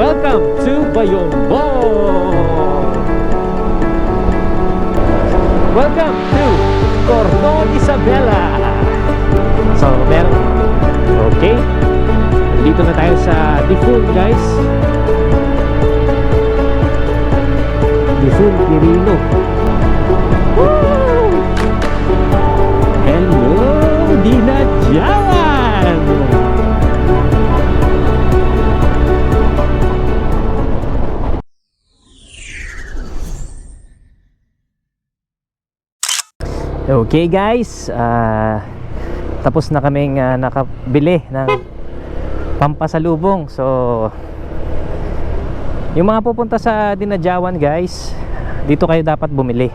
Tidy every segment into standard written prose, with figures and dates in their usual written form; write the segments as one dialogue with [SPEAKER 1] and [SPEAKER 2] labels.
[SPEAKER 1] Welcome to Bayombong! Welcome to Cordon Isabela! So, okay. Dito na tayo sa Difun, guys. Difun Quirino. Woo! Hello, Dinadjawan! Okay guys, tapos na kaming nakabili ng pampasalubong. So yung mga pupunta sa Dinadjawan guys, dito kayo dapat bumili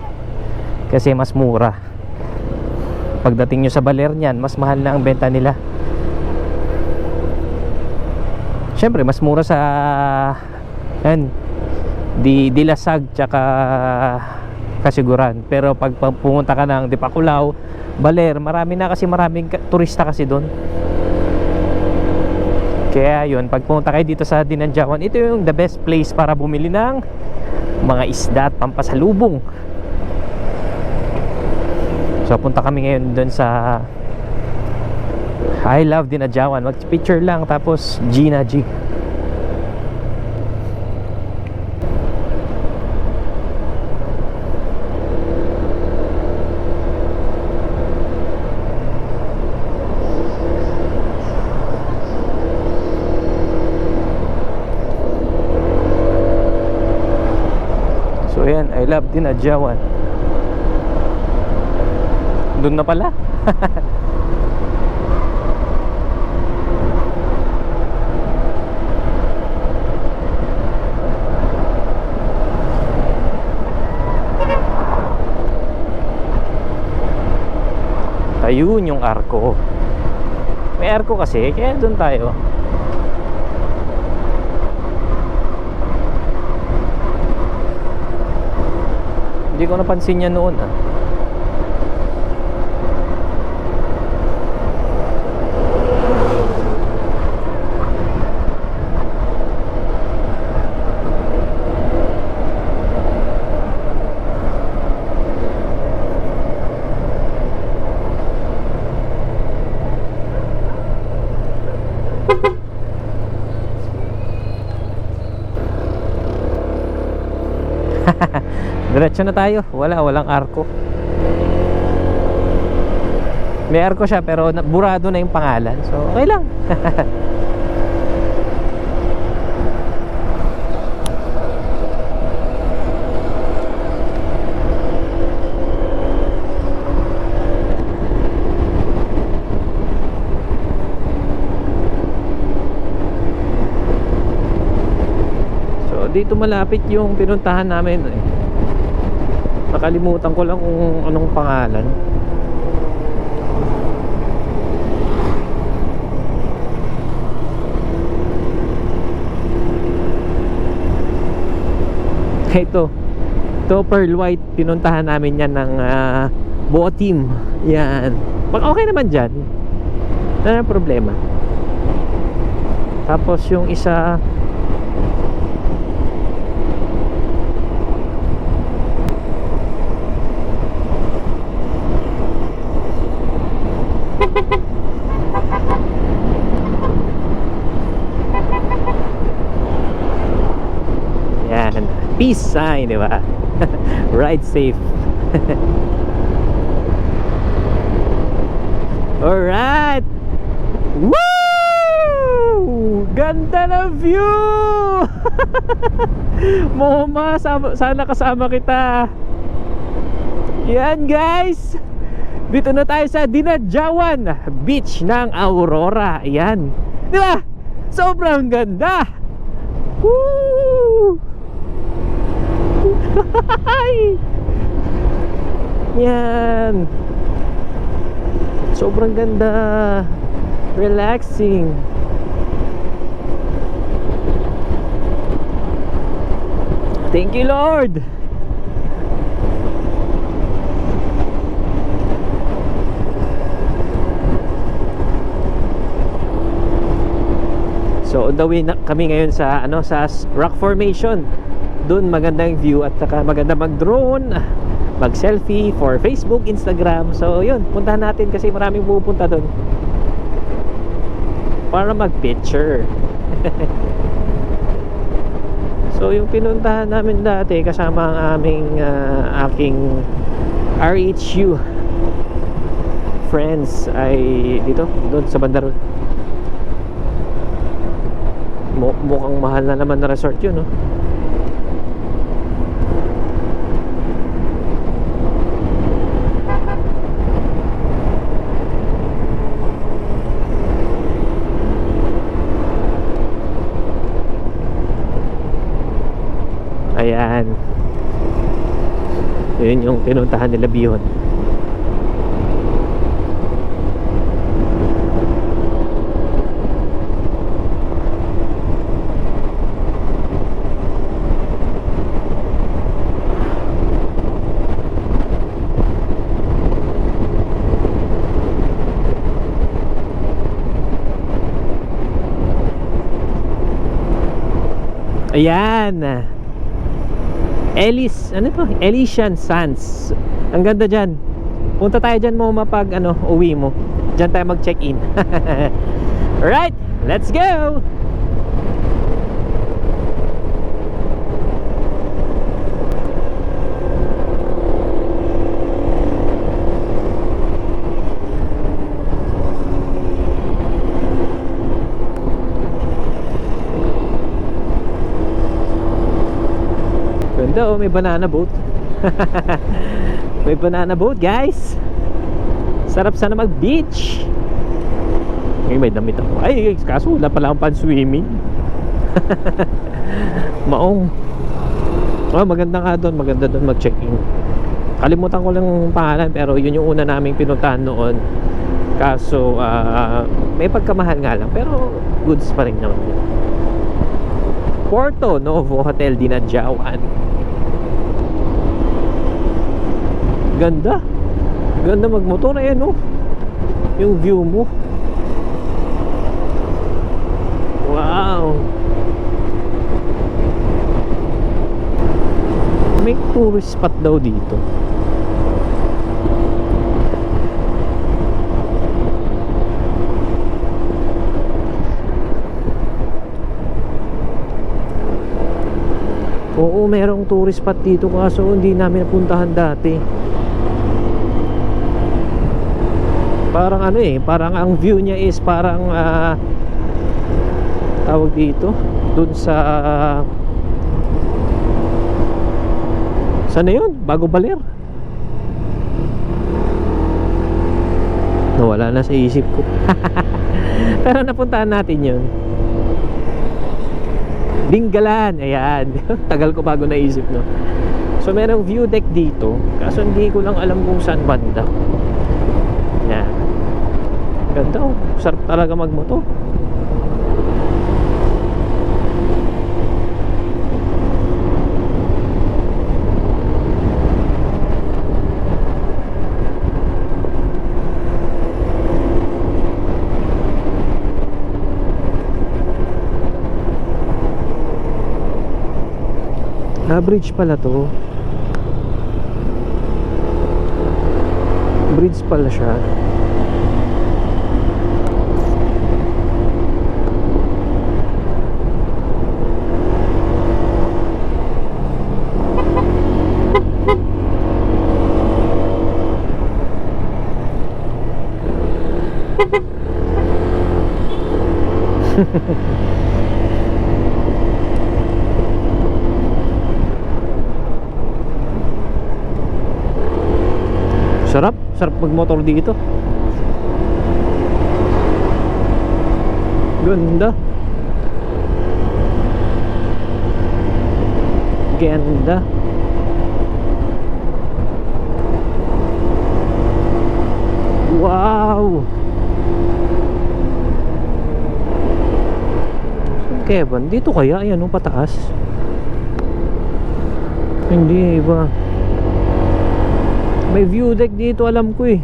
[SPEAKER 1] kasi mas mura. Pagdating nyo sa Balernian, mas mahal na ang benta nila. Syempre mas mura sa Dilasag tsaka Kasiguran. Pero pag pumunta ka ng Dipakulaw, Baler, maraming turista kasi doon. Kaya yun, pag pumunta kayo dito sa Dinadjawan, ito yung the best place para bumili ng mga isda at pampasalubong. So punta kami ngayon doon sa I Love Dinadjawan. Mag-picture lang tapos Gina G. So yan, I Love Dinadjawan. Doon na pala. Ayun yung arko. May arko kasi, kaya doon tayo. Hindi ko napansin yan noon Diretso na tayo. Walang arko. May arko siya pero burado na yung pangalan. So okay lang. So dito malapit yung pinuntahan namin Nakalimutan ko lang kung anong pangalan. Ito Pearl White. Pinuntahan namin yan ng buo team. Yan. Okay naman dyan. Wala na problema. Tapos yung isa yan, peace sign, di ba? Ride safe. Alright. Woo! Ganda na view. Moma, sana kasama kita. Yan guys, dito na tayo sa Dinadjawan Beach ng Aurora. Ayan, di ba? Sobrang ganda. Woo! Yan, sobrang ganda. Relaxing. Thank you Lord. So on the way na kami ngayon sa sa rock formation. Doon magandang view at saka maganda mag-drone, mag-selfie for Facebook, Instagram. So yun, puntahan natin kasi maraming pupunta doon para mag-picture. So yung pinuntahan namin dati kasama ang aking RHU friends ay dito, doon sa banda roon. Mukhang mahal na naman na resort yun, no? Ayan. Yun yung pinuntahan nila Bihon. Ayan. Elysian Sands. Ang ganda dyan. Punta tayo dyan mo mapag uwi mo. Dyan tayo mag check in. Alright, let's go. Ganda, oh, may banana boat. May banana boat, guys. Sarap sana mag beach. May damit ako. Ay, kaso wala pala akong pan swimming. Maong. Oh, maganda nga doon. Maganda doon mag check in. Kalimutan ko lang pangalan, pero yun yung una naming pinuntahan noon. Kaso may pagkamahal nga lang, pero goods pa rin naman. Porto Novo Hotel Dinadjawan. Ganda. Ganda magmotor. Ayan, oh. Yung view mo. Wow. May tourist spot daw dito. Oo, merong tourist spot dito kaso hindi namin napuntahan dati. Parang parang ang view niya is parang tawag dito dun sa saan na yun? Bago Baler. Nawala na sa isip ko. Pero napuntahan natin yun. Dinggalan. Ayan. Tagal ko bago naisip, no? So merong view deck dito. Kaso hindi ko lang alam kung saan banda. Yan. Ganda, oh. Sarap talaga magmoto. Bridge pala to. Bridge pala siya. Sarap magmotor dito. Ganda. Ganda. Wow. Kevin, dito kaya? Ayan, pataas. Hindi, iba. May view deck dito, alam ko eh.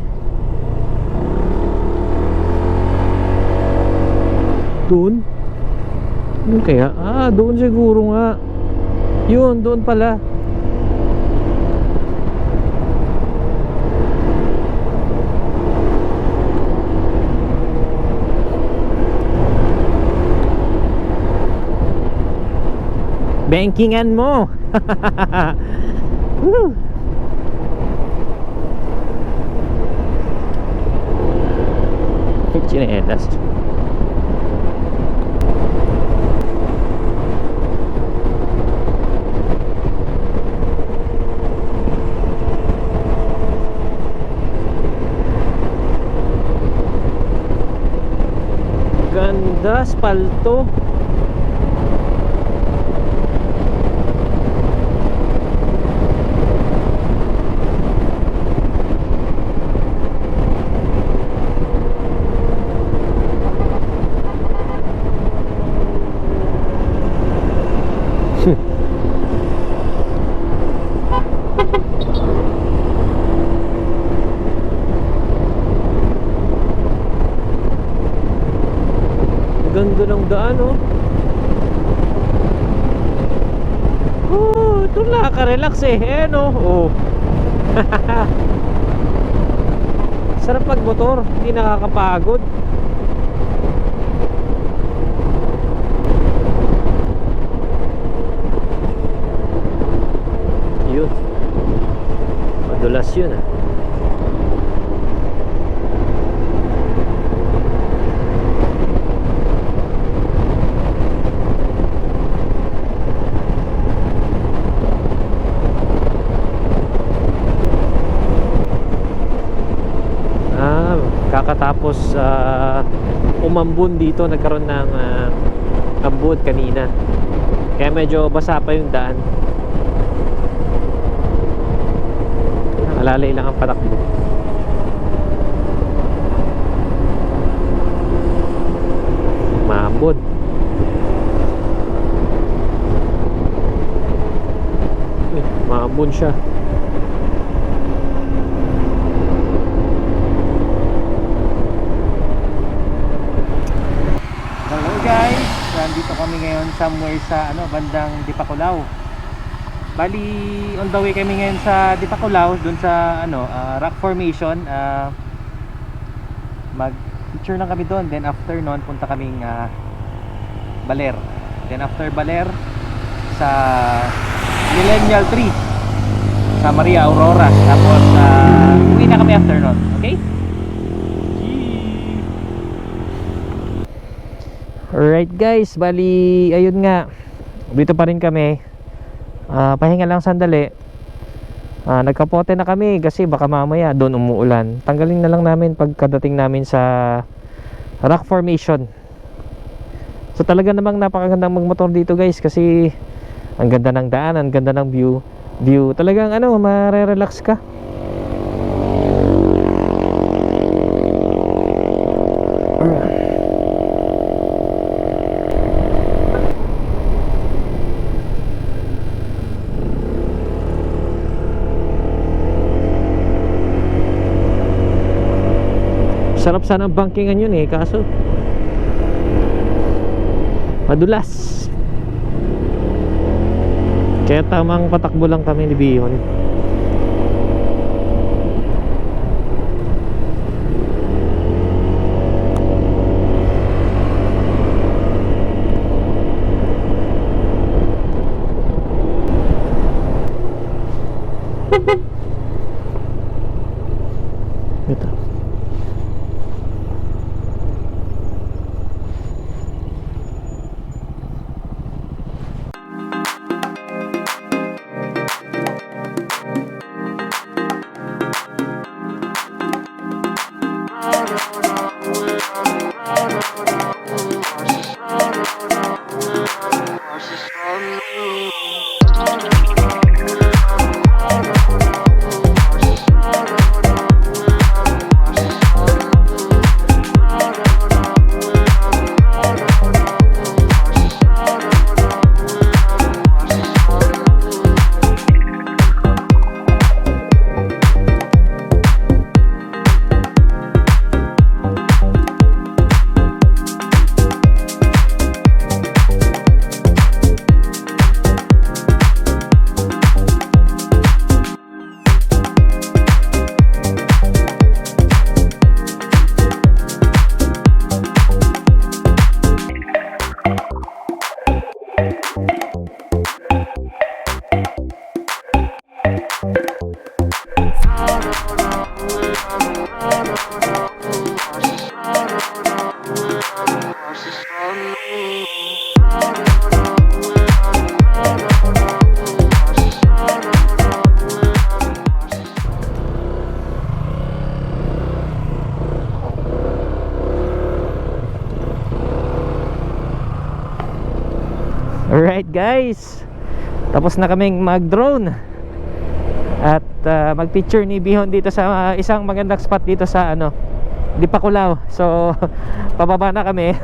[SPEAKER 1] Doon. Yun kaya? Doon siguro nga. Yun, doon pala. Bankingan mo. Woo. Chinelas. Ganda, spalto. Ganda ng daan, oh. Ito nakaka-relax eh. No? Oh. Sarap magmotor, hindi nakakapagod. Yun. Madulas yun, ah. Kakatapos umambon dito, nagkaroon ng ambon kanina, kaya medyo basa pa yung daan. Alalay lang ang patakbo. Maambon. Maambon siya.
[SPEAKER 2] Nandito kami ngayon somewhere sa bandang Dipakulaw. Bali on the way kami ngayon sa Dipakulaw, dun sa rock formation. Mag picture lang kami doon, then after noon punta kaming Baler. Then after Baler sa Millennial Tree sa Maria Aurora. Tapos uwi na kami after noon. Okay?
[SPEAKER 1] Alright guys, bali ayun nga, dito pa rin kami. Pahinga lang sandali. Nagkapote na kami kasi baka mamaya doon umuulan. Tanggalin na lang namin pagkadating namin sa rock formation. So talaga namang napakagandang magmotor dito guys, kasi ang ganda ng daan, ang ganda ng view. Talagang mare-relax ka. Sarap sana ang bankingan yun eh, kaso madulas. Kaya tamang patakbo lang kami ni Bihon. Ito. guys, tapos na kaming mag-drone at mag-picture ni Bihon dito sa isang magandang spot dito sa Dipakulaw. So pababa na kami.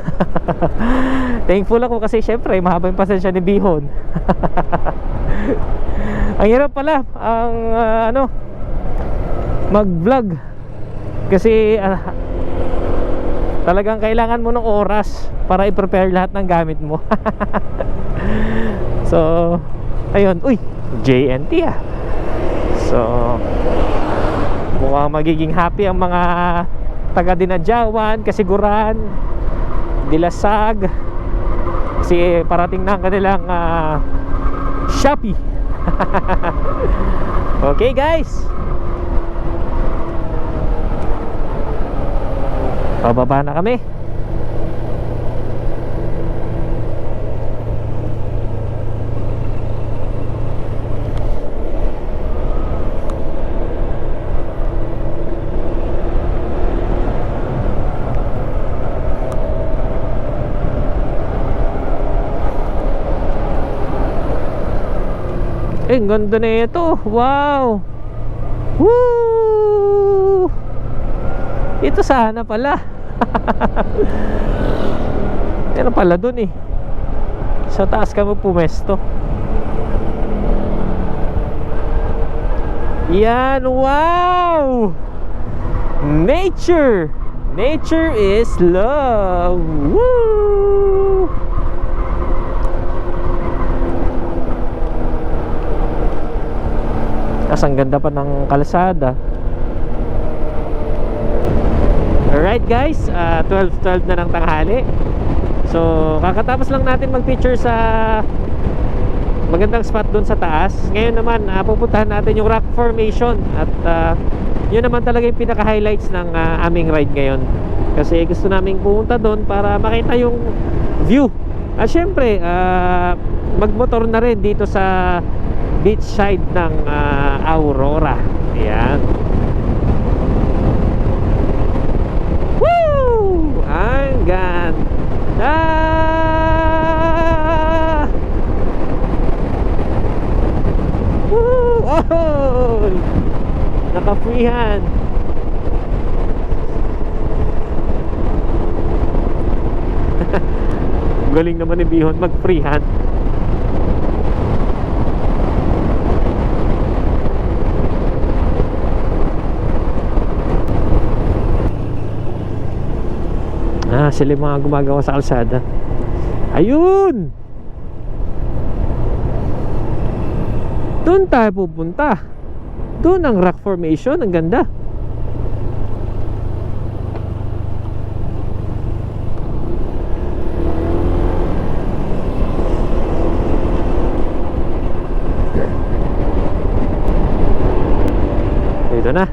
[SPEAKER 1] Thankful ako kasi syempre mahaba yung pasensya ni Bihon. Ang hirap pala ang mag-vlog kasi talagang kailangan mo ng oras para i-prepare lahat ng gamit mo. So ayun, uy, JNT ah. So mukhang magiging happy ang mga taga Dinadjawan, Kasiguran, Dilasag kasi parating na ang kanilang Shopee. Okay guys, pababa na kami. Ang ganda na ito. Wow. Woo! Ito sana pala. Meron pala dun eh. Sa taas kami pumesto. Yan. Wow! Nature. Nature is love. Woo! Ang ganda pa ng kalsada. Alright guys, 12:12 na ng tanghali. So kakatapos lang natin mag-picture sa magandang spot dun sa taas. Ngayon naman pupuntahan natin yung rock formation. At yun naman talaga yung pinaka-highlights ng aming ride ngayon. Kasi gusto naming pumunta dun para makita yung view. At syempre magmotor na rin dito sa beach side ng Aurora. Ayan. Woo! Ang ganda! Woo! Oh! Naka-freehand. Galing naman ni Bihon mag-freehand. Sila yung mga gumagawa sa kalsada. Ayun! Doon tayo pupunta. Doon ang rock formation. Ang ganda. Dito na.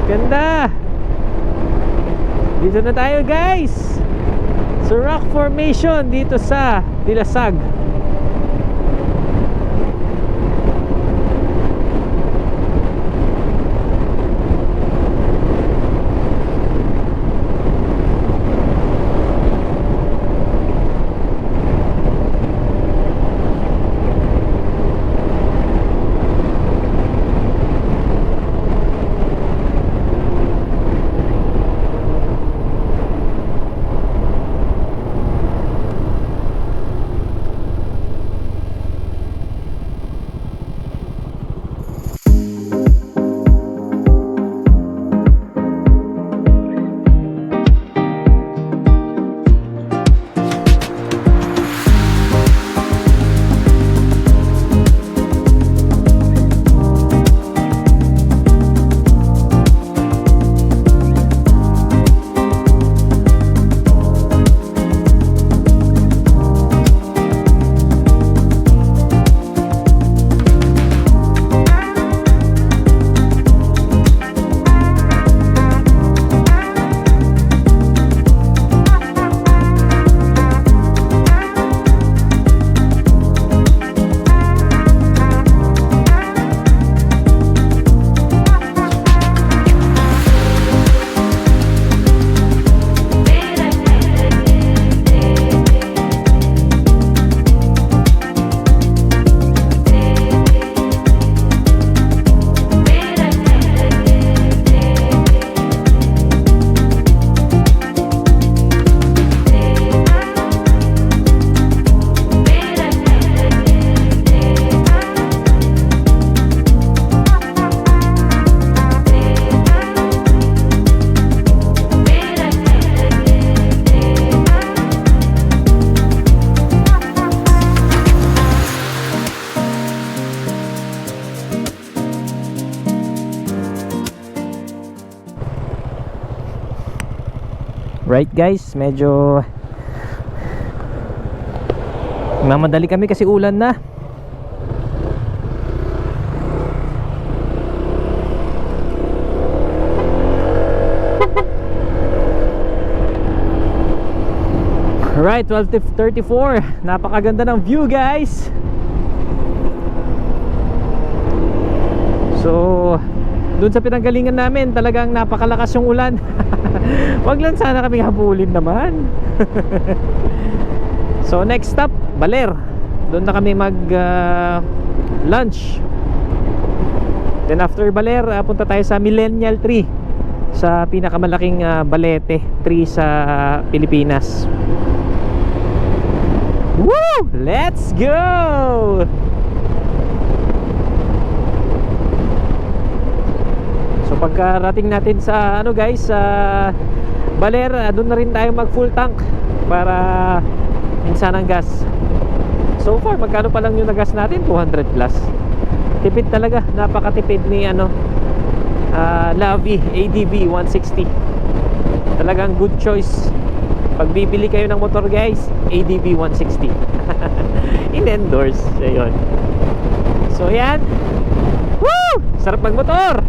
[SPEAKER 1] Ganda. Dito na tayo guys sa rock formation dito sa Dilasag. Alright guys, medyo mamadali kami kasi ulan na. Alright, 12:34. Napakaganda ng view guys. So, dun sa pinanggalingan namin, talagang napakalakas yung ulan. Wag lang sana kami habulin naman. So, next stop, Baler. Doon na kami mag lunch. Then after Baler, punta tayo sa Millennial Tree, sa pinakamalaking balete tree sa Pilipinas. Woo! Let's go! So pagkarating natin sa ano guys, sa Baler, doon na rin tayo mag full tank para minsan ang gas. So far magkano pa lang yung nagas natin? 200 plus. Tipid talaga, napakatipid ni ano, Lavi ADV 160. Talagang good choice pag bibili kayo ng motor guys, ADV 160. In-endorse siya yun. So yan. Woo! Sarap magmotor.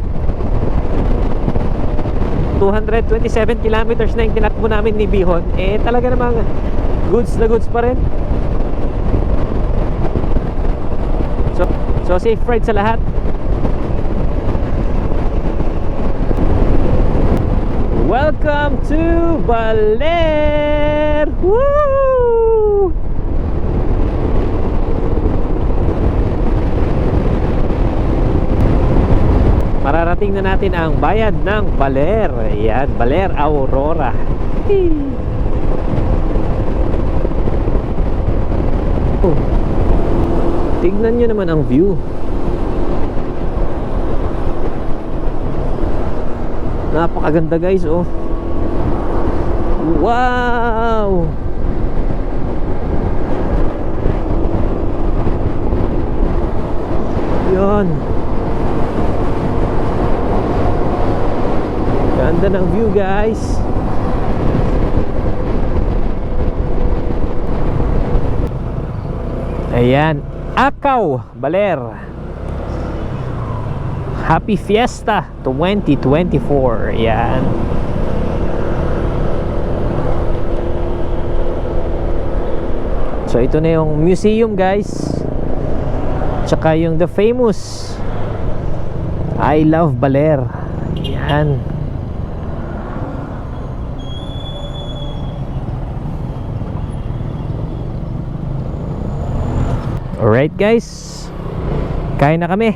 [SPEAKER 1] 227 kilometers na yung tinakbo namin ni Bihon. Eh talaga namang goods na goods pa rin. So safe ride sa lahat. Welcome to Baler! Woo! Mararating na natin ang bayad ng Baler. Ayan, Baler Aurora. Oh. Tignan nyo naman ang view. Napakaganda guys, oh. Wow! Yan. Ganda ng view guys. Ayan, Akaw, Baler. Happy Fiesta 2024. Yan. So ito na yung museum guys. Tsaka yung the famous I Love Baler. Yan. Alright guys, kain na kami.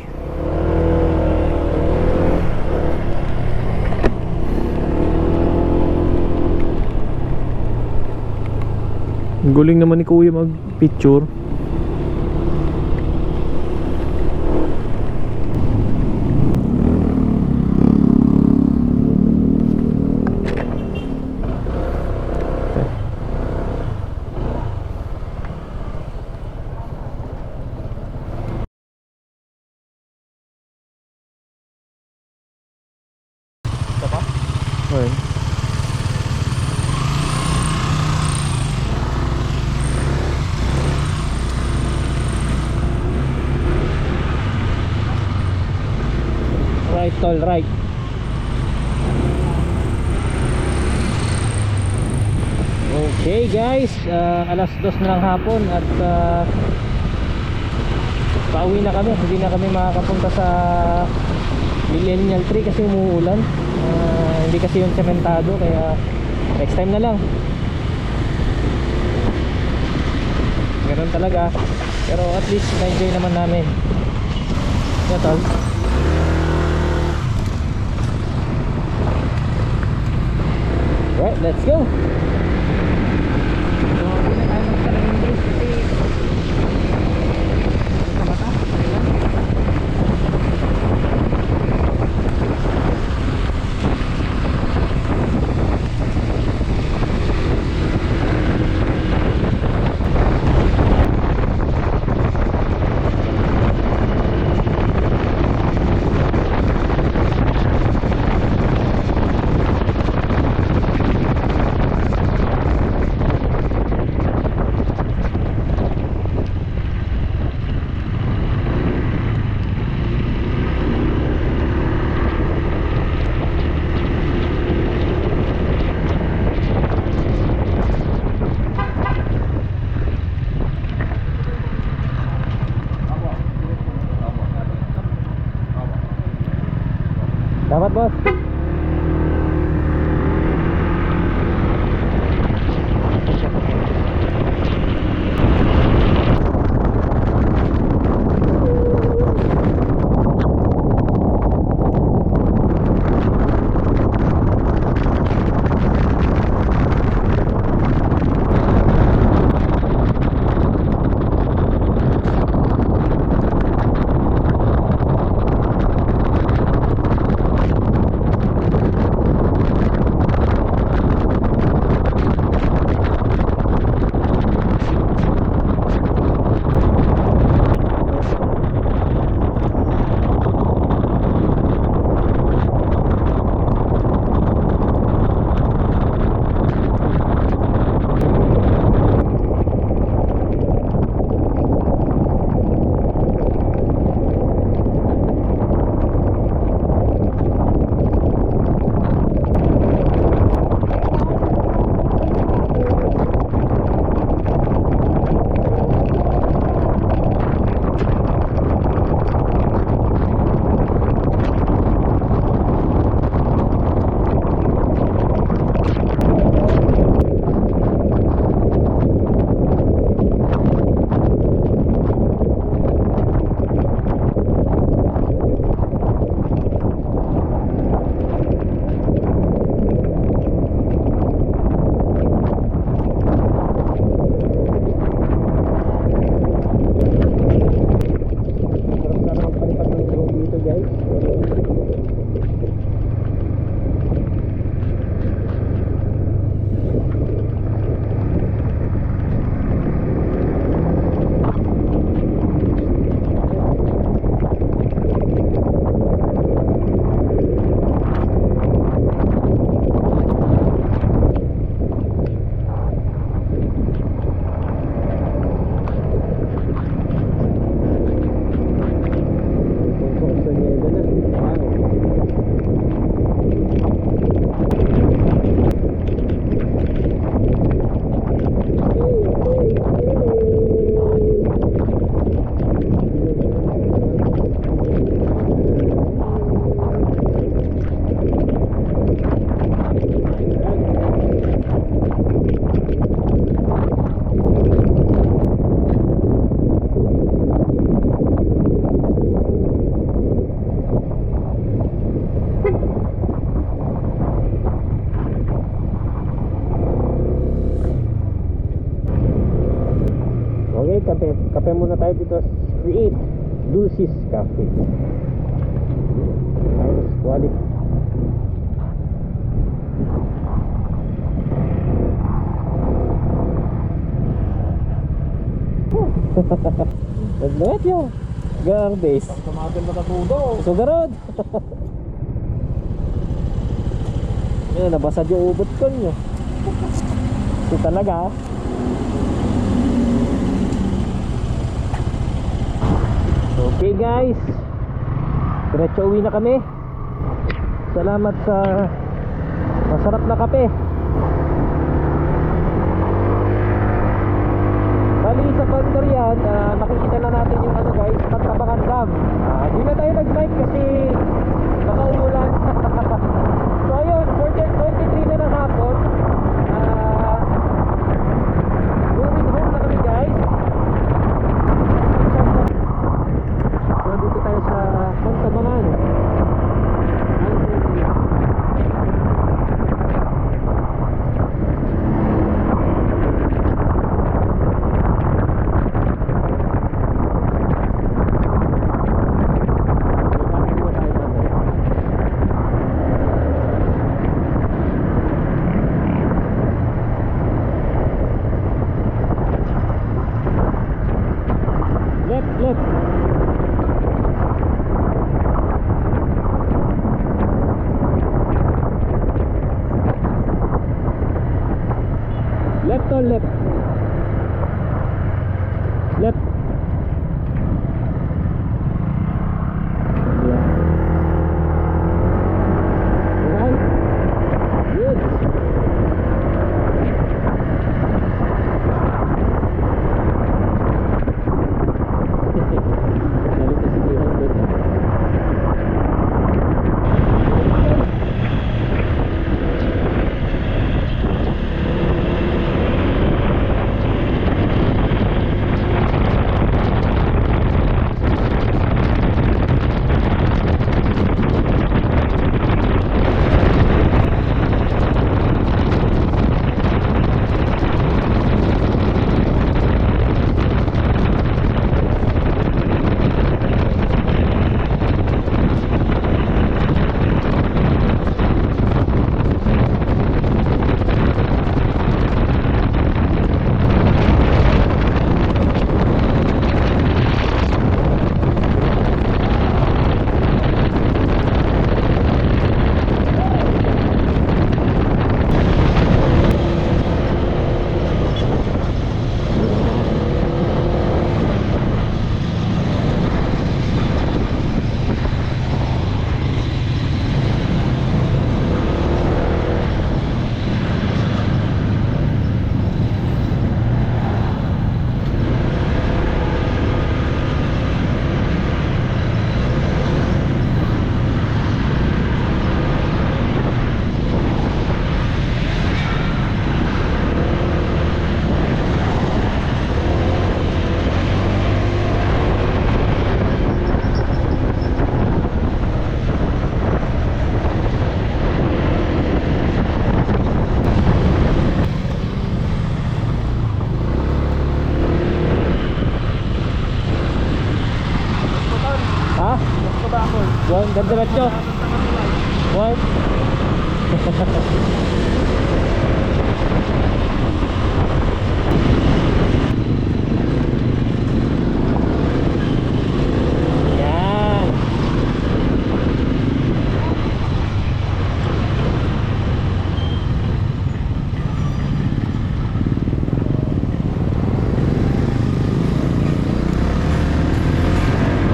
[SPEAKER 1] Ang galing naman ni Kuya mag-picture. Okay. Right, tol, right. Okay guys, alas 2 na lang hapon at pauwi na kami. Hindi na kami makakapunta sa Millennial Tree kasi umuulan. Hindi kasi yung sementado, kaya next time na lang. Ganun talaga. Pero at least na-enjoy naman namin. Yeah, tol. Right, let's go. Dapat boss. Kape muna tayo dito sa Create Dulcis Cafe. Ayos, quality. Nagbayat yun. Gang base.
[SPEAKER 2] Tumagal na katudo.
[SPEAKER 1] Sugarod. Yan, nabasad yung ubot ko nyo. Ito talaga. Okay guys, diretso uwi na kami. Salamat sa masarap na kape. Bali sa Pagdarian, nakikita na natin yung ano guys, Pagtabangan Dam. Di na tayo nag-bike kasi baka umulan. So ayun, 23 na ng hapon. Moving home na kami guys. Nandito tayo sa Pagtabangan. Left. Left or left? Left. Yeah. Right. Good. Galing kasi 300. Ha? Buwan, ganda-gatso. Buwan. Yan.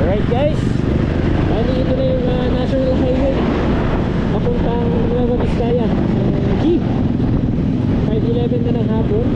[SPEAKER 1] Alright guys, bali ito na yung National Highway papuntang Nueva Vizcaya. Jeep 5:11 na ng hapon.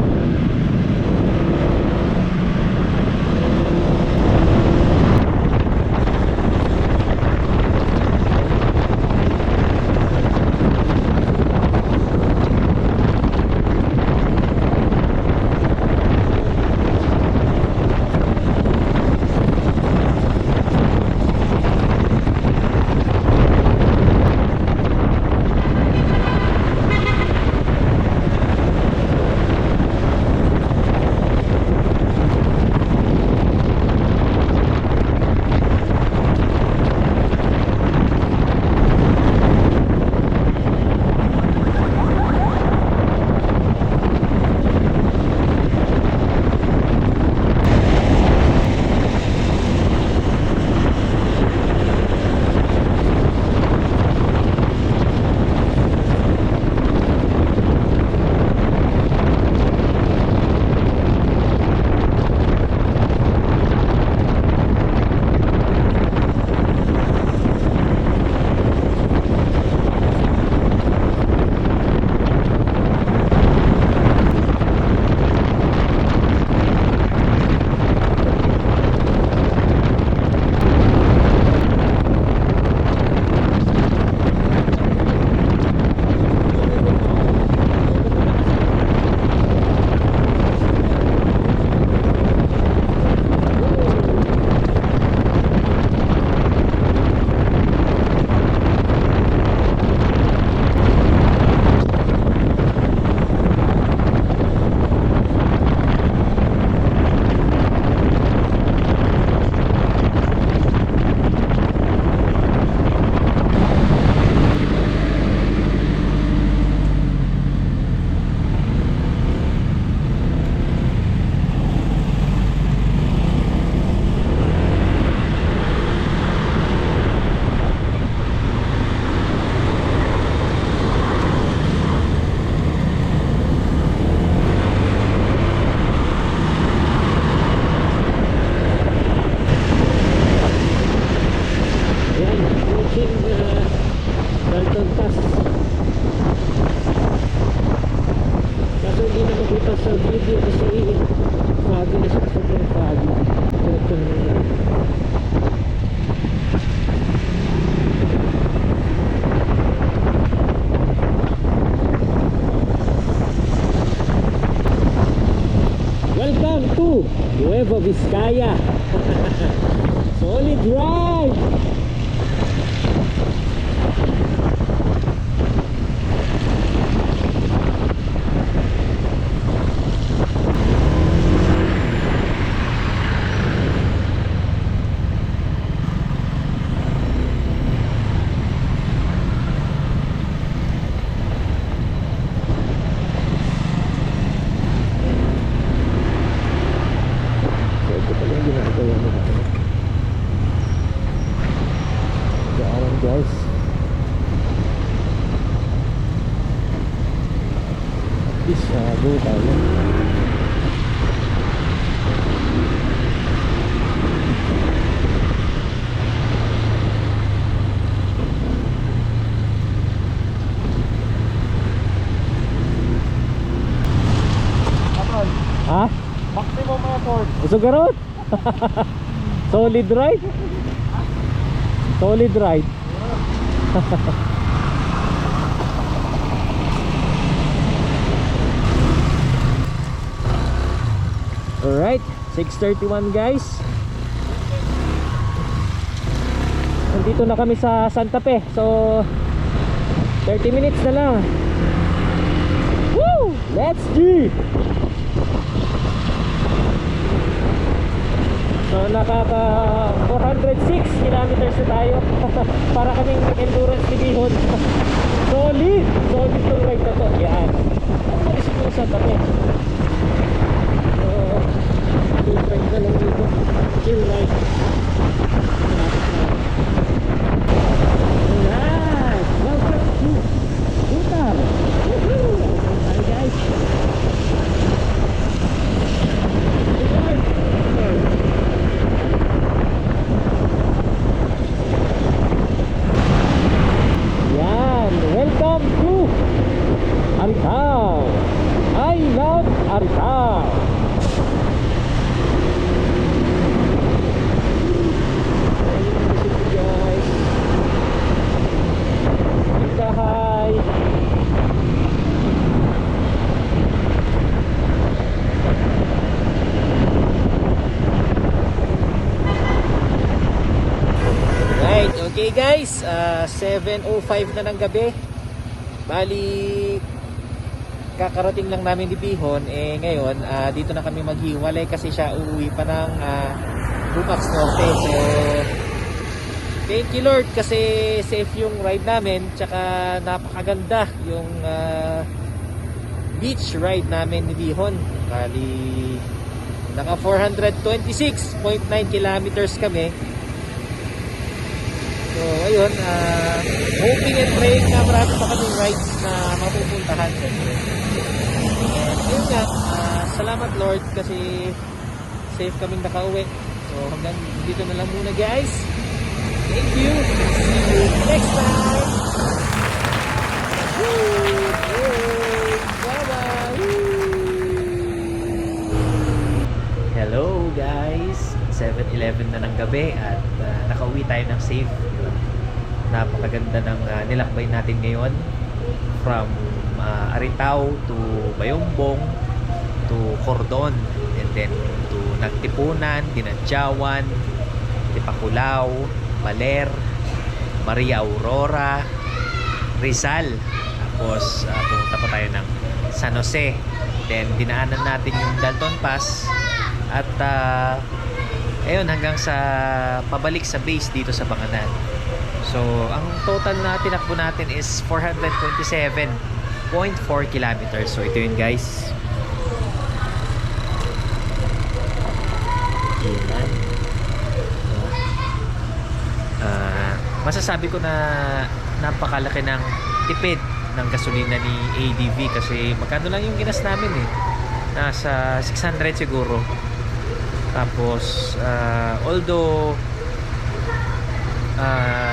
[SPEAKER 1] Dalton Pass. Kaso hindi na makita sa video kasi foggy na siya, sobrang foggy. Welcome to Nueva Vizcaya. Solid ride. Guys, go tayo. Ha?
[SPEAKER 2] Maximum effort.
[SPEAKER 1] Usugarot? Solid ride? Solid ride. Alright, 6:31 guys. Nandito na kami sa Santa Fe. So 30 minutes na lang. Woo! Let's go! So nakaka 406 kilometers na tayo. Para kaming endurance ni Bihon. Solid! Solid yung ride na to. Yan. Ang mga siguro sa tabi. So, chill ride na lang dito. Chill ride. Alright! Welcome to Butar! Woohoo! Hi guys! Yan! Welcome to Aritaw! I love Aritaw! Guys! Hi! Right, okay guys, 7:05 na ng gabi. Bali, kakarating lang namin ni Bihon. Ngayon, dito na kami maghiwalay kasi siya uuwi pa ng Bumax Norte. So, thank you Lord kasi safe yung ride namin. Tsaka napakaganda yung beach ride namin ni Bihon. Bali, naka 426.9 kilometers kami. So, ayun, hoping and praying na marami pa kaming rides na mapupuntahan. And yun nga, salamat Lord kasi safe kaming nakauwi. So, hanggang dito na lang muna guys. Thank you. See you next time. Bye-bye. Hello guys. 7:11 na ng gabi at nakauwi tayo ng safe. Napakaganda ng nilakbay natin ngayon from Aritaw to Bayumbong to Cordon and then to Nagtipunan, Dinadjawan, Tipaculao, Baler, Maria Aurora, Rizal. Tapos pumunta pa tayo ng San Jose. Then dinaanan natin yung Dalton Pass at ayun hanggang sa pabalik sa base dito sa Banganan. So, ang total na tinakbo natin is 427.4 kilometers. So, ito yun guys. Yan. Masasabi ko na napakalaki ng tipid ng gasolina ni ADV kasi magkano lang yung ginas namin eh. Nasa 600 siguro. Tapos, although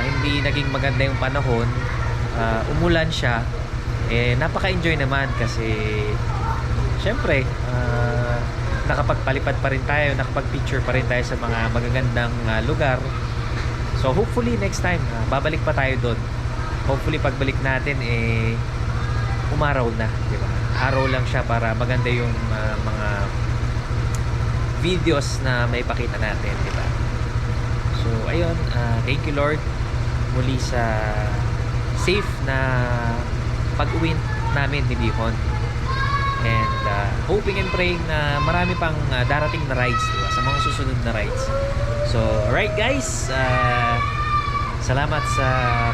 [SPEAKER 1] hindi naging maganda yung panahon, umulan siya, napaka-enjoy naman kasi syempre nakapagpalipad pa rin tayo, nakapag-picture pa rin tayo sa mga magagandang lugar. So hopefully next time babalik pa tayo doon. Hopefully pagbalik natin umaraw na, di ba? Araw lang siya para maganda yung mga videos na may pakita natin, di ba? So ayun, thank you Lord muli sa safe na pag-uwi namin ni Bihon. And hoping and praying na marami pang darating na rides, diba? Sa mga susunod na rides. So alright guys, salamat sa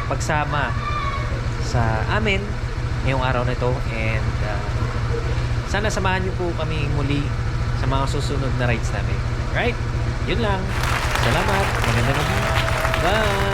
[SPEAKER 1] pagsama sa amin ngayong araw na ito. And sana samahan niyo po kami muli sa mga susunod na rides namin. Right? Yun lang. Salamat. Magandang gabi. Bye!